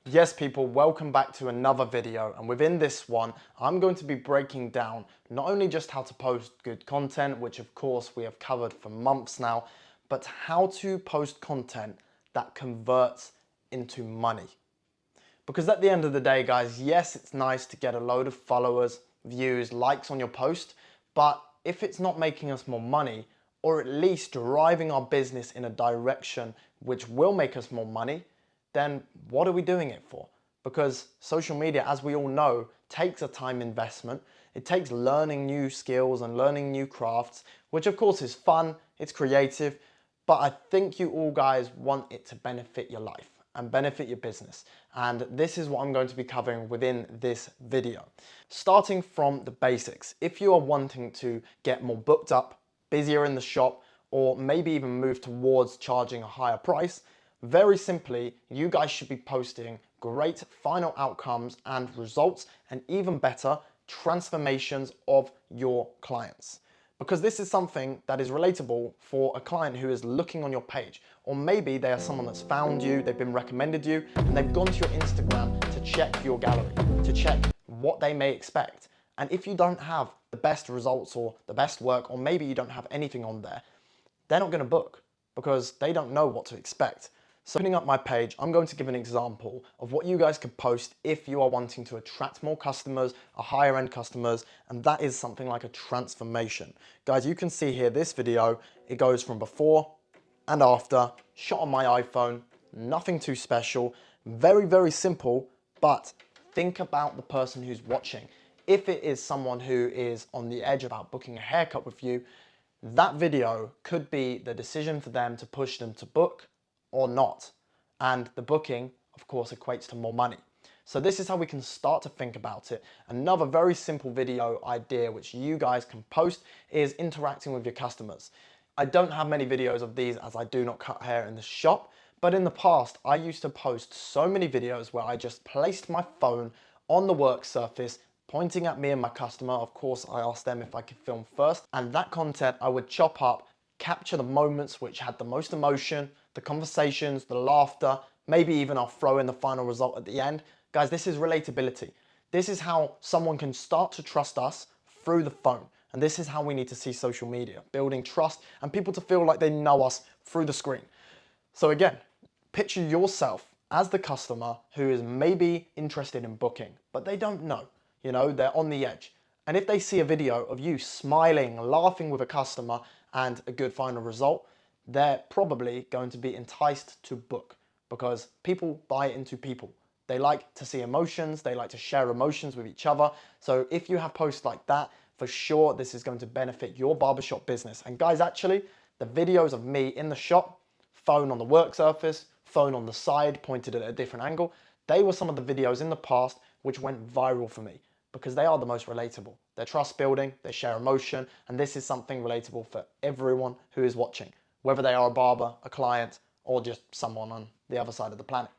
Yes people, welcome back to another video, and within this one I'm going to be breaking down not only just how to post good content, which of course we have covered for months now, but how to post content that converts into money. Because at the end of the day guys, yes, it's nice to get a load of followers, views, likes on your post, but if it's not making us more money, or at least driving our business in a direction which will make us more money, then what are we doing it for? Because social media, as we all know, takes a time investment. It takes learning new skills and learning new crafts, which of course is fun, it's creative, but I think you all guys want it to benefit your life and benefit your business. And this is what I'm going to be covering within this video. Starting from the basics, if you are wanting to get more booked up, busier in the shop, or maybe even move towards charging a higher price, very simply, you guys should be posting great final outcomes and results, and even better, transformations of your clients. Because this is something that is relatable for a client who is looking on your page, or maybe they are someone that's found you, they've been recommended you, and they've gone to your Instagram to check your gallery, to check what they may expect. And if you don't have the best results or the best work, or maybe you don't have anything on there, they're not going to book because they don't know what to expect. So opening up my page, I'm going to give an example of what you guys could post if you are wanting to attract more customers, a higher end customers, and that is something like a transformation. Guys, you can see here this video, it goes from before and after, shot on my iPhone, nothing too special, very, very simple, but think about the person who's watching. If it is someone who is on the edge about booking a haircut with you, that video could be the decision for them to push them to book or not. And the booking, of course, equates to more money. So this is how we can start to think about it. Another very simple video idea which you guys can post is interacting with your customers. I don't have many videos of these as I do not cut hair in the shop, but in the past I used to post so many videos where I just placed my phone on the work surface pointing at me and my customer. Of course, I asked them if I could film first, and that content I would chop up, capture the moments which had the most emotion, the conversations, the laughter, maybe even I'll throw in the final result at the end. Guys, this is relatability. This is how someone can start to trust us through the phone. And this is how we need to see social media, building trust and people to feel like they know us through the screen. So again, picture yourself as the customer who is maybe interested in booking, but they don't know. You know, they're on the edge. And if they see a video of you smiling, laughing with a customer and a good final result, they're probably going to be enticed to book because people buy into people. They like to see emotions, they like to share emotions with each other. So if you have posts like that, for sure this is going to benefit your barbershop business. And guys, actually, the videos of me in the shop, phone on the work surface, phone on the side pointed at a different angle, they were some of the videos in the past which went viral for me because they are the most relatable. They're trust building, they share emotion, and this is something relatable for everyone who is watching, whether they are a barber, a client, or just someone on the other side of the planet.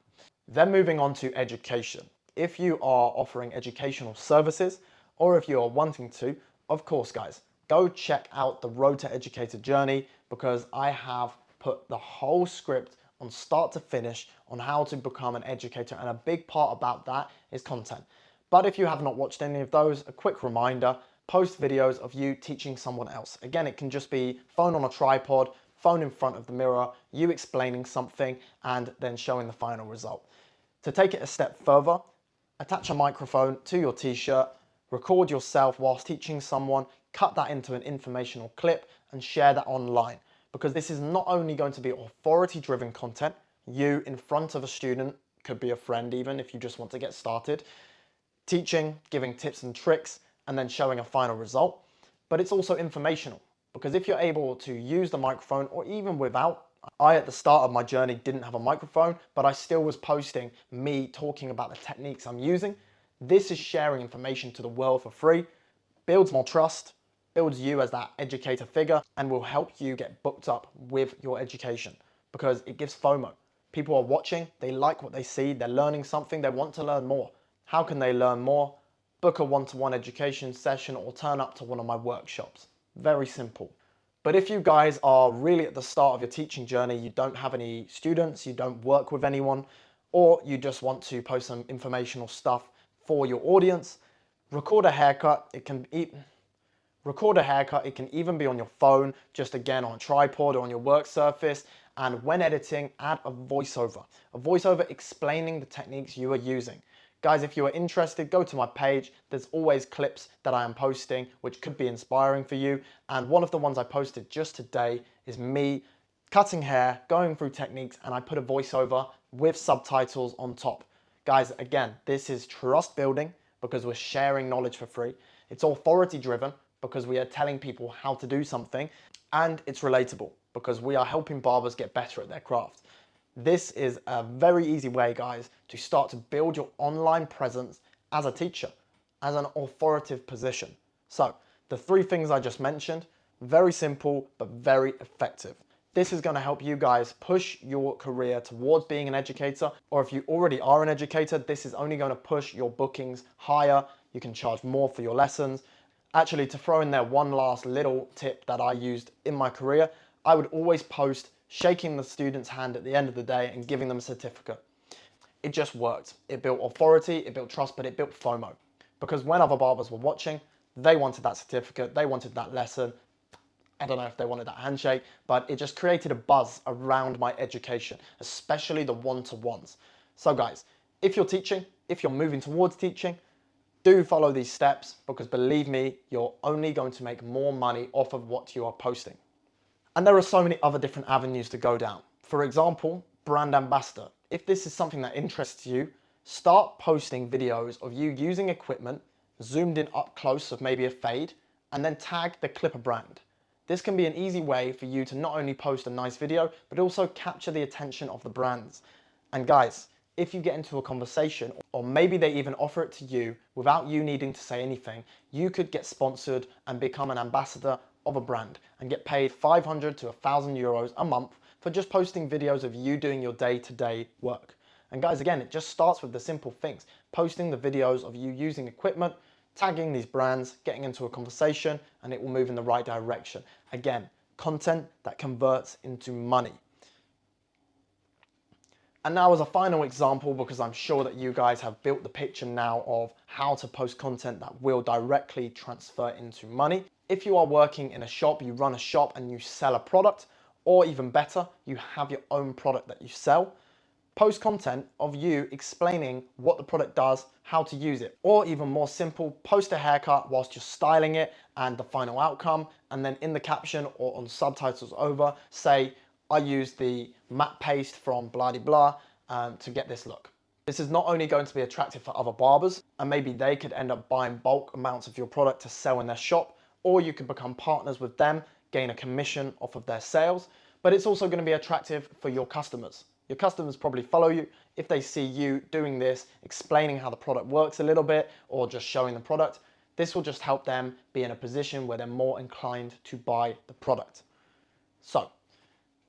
Then moving on to education. If you are offering educational services, or if you are wanting to, of course guys, go check out the Road to Educator journey because I have put the whole script on start to finish on how to become an educator, and a big part about that is content. But if you have not watched any of those, a quick reminder, post videos of you teaching someone else. Again, it can just be phone on a tripod, phone in front of the mirror, you explaining something and then showing the final result. To take it a step further, attach a microphone to your t-shirt, record yourself whilst teaching someone, cut that into an informational clip and share that online. Because this is not only going to be authority-driven content, you in front of a student, could be a friend even if you just want to get started, teaching, giving tips and tricks, and then showing a final result. But it's also informational, because if you're able to use the microphone, or even without, I at the start of my journey didn't have a microphone, but I still was posting me talking about the techniques I'm using. This is sharing information to the world for free, builds more trust, builds you as that educator figure, and will help you get booked up with your education because it gives FOMO. People are watching, they like what they see, they're learning something, they want to learn more. How can they learn more? Book a one-to-one education session or turn up to one of my workshops. Very simple. But if you guys are really at the start of your teaching journey, you don't have any students, you don't work with anyone, or you just want to post some informational stuff for your audience, record a haircut. Record a haircut, it can even be on your phone, just again on a tripod or on your work surface. And when editing, add a voiceover explaining the techniques you are using. Guys, if you are interested, go to my page. There's always clips that I am posting, which could be inspiring for you. And one of the ones I posted just today is me cutting hair, going through techniques, and I put a voiceover with subtitles on top. Guys, again, this is trust building because we're sharing knowledge for free. It's authority driven because we are telling people how to do something, and it's relatable because we are helping barbers get better at their craft. This is a very easy way, guys, to start to build your online presence as a teacher, as an authoritative position. So the three things I just mentioned, very simple, but very effective. This is going to help you guys push your career towards being an educator, or if you already are an educator, this is only going to push your bookings higher. You can charge more for your lessons. Actually, to throw in there one last little tip that I used in my career, I would always post shaking the student's hand at the end of the day and giving them a certificate. It just worked. It built authority, it built trust, but it built FOMO. Because when other barbers were watching, they wanted that certificate, they wanted that lesson. I don't know if they wanted that handshake, but it just created a buzz around my education, especially the one-to-ones. So guys, if you're teaching, if you're moving towards teaching, do follow these steps because believe me, you're only going to make more money off of what you are posting. And there are so many other different avenues to go down. For example, brand ambassador. If this is something that interests you, start posting videos of you using equipment, zoomed in up close of maybe a fade, and then tag the Clipper brand. This can be an easy way for you to not only post a nice video, but also capture the attention of the brands. And guys, if you get into a conversation, or maybe they even offer it to you without you needing to say anything, you could get sponsored and become an ambassador of a brand and get paid 500 to 1,000 euros a month for just posting videos of you doing your day-to-day work. And guys, again, it just starts with the simple things. Posting the videos of you using equipment, tagging these brands, getting into a conversation, and it will move in the right direction. Again, content that converts into money. And now as a final example, because I'm sure that you guys have built the picture now of how to post content that will directly transfer into money. If you are working in a shop, you run a shop and you sell a product, or even better, you have your own product that you sell, post content of you explaining what the product does, how to use it, or even more simple, post a haircut whilst you're styling it and the final outcome, and then in the caption or on subtitles over, say, I use the matte paste from blah de blah to get this look. This is not only going to be attractive for other barbers, and maybe they could end up buying bulk amounts of your product to sell in their shop, or you could become partners with them, gain a commission off of their sales, but it's also going to be attractive for your customers. Your customers probably follow you if they see you doing this, explaining how the product works a little bit, or just showing the product. This will just help them be in a position where they're more inclined to buy the product. So,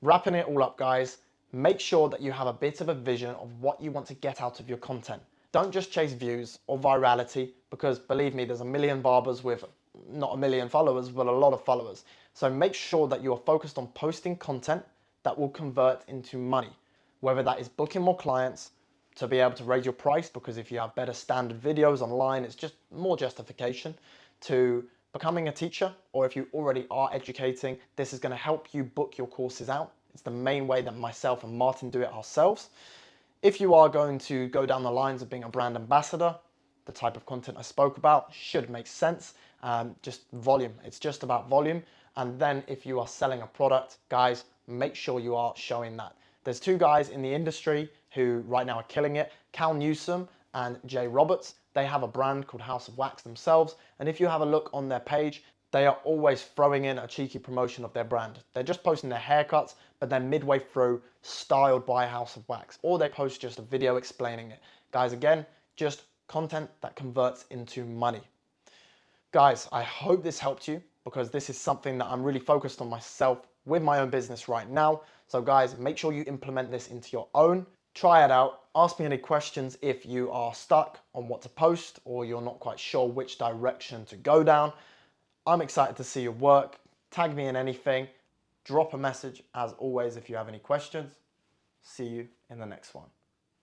wrapping it all up, guys, make sure that you have a bit of a vision of what you want to get out of your content. Don't just chase views or virality, because believe me, there's a million barbers with not a million followers, but a lot of followers. So make sure that you are focused on posting content that will convert into money, whether that is booking more clients to be able to raise your price, because if you have better standard videos online, it's just more justification, to becoming a teacher, or if you already are educating, this is going to help you book your courses out. It's the main way that myself and Martin do it ourselves. If you are going to go down the lines of being a brand ambassador, the type of content I spoke about should make sense. Just volume. It's just about volume. And then if you are selling a product, guys, make sure you are showing that. There's two guys in the industry who right now are killing it, Cal Newsom and Jay Roberts. They have a brand called House of Wax themselves. And if you have a look on their page, they are always throwing in a cheeky promotion of their brand. They're just posting their haircuts, but then midway through, styled by House of Wax. Or they post just a video explaining it. Guys, again, just content that converts into money. Guys, I hope this helped you, because this is something that I'm really focused on myself with my own business right now. So guys, make sure you implement this into your own. Try it out. Ask me any questions if you are stuck on what to post or you're not quite sure which direction to go down. I'm excited to see your work. Tag me in anything. Drop a message as always if you have any questions. See you in the next one.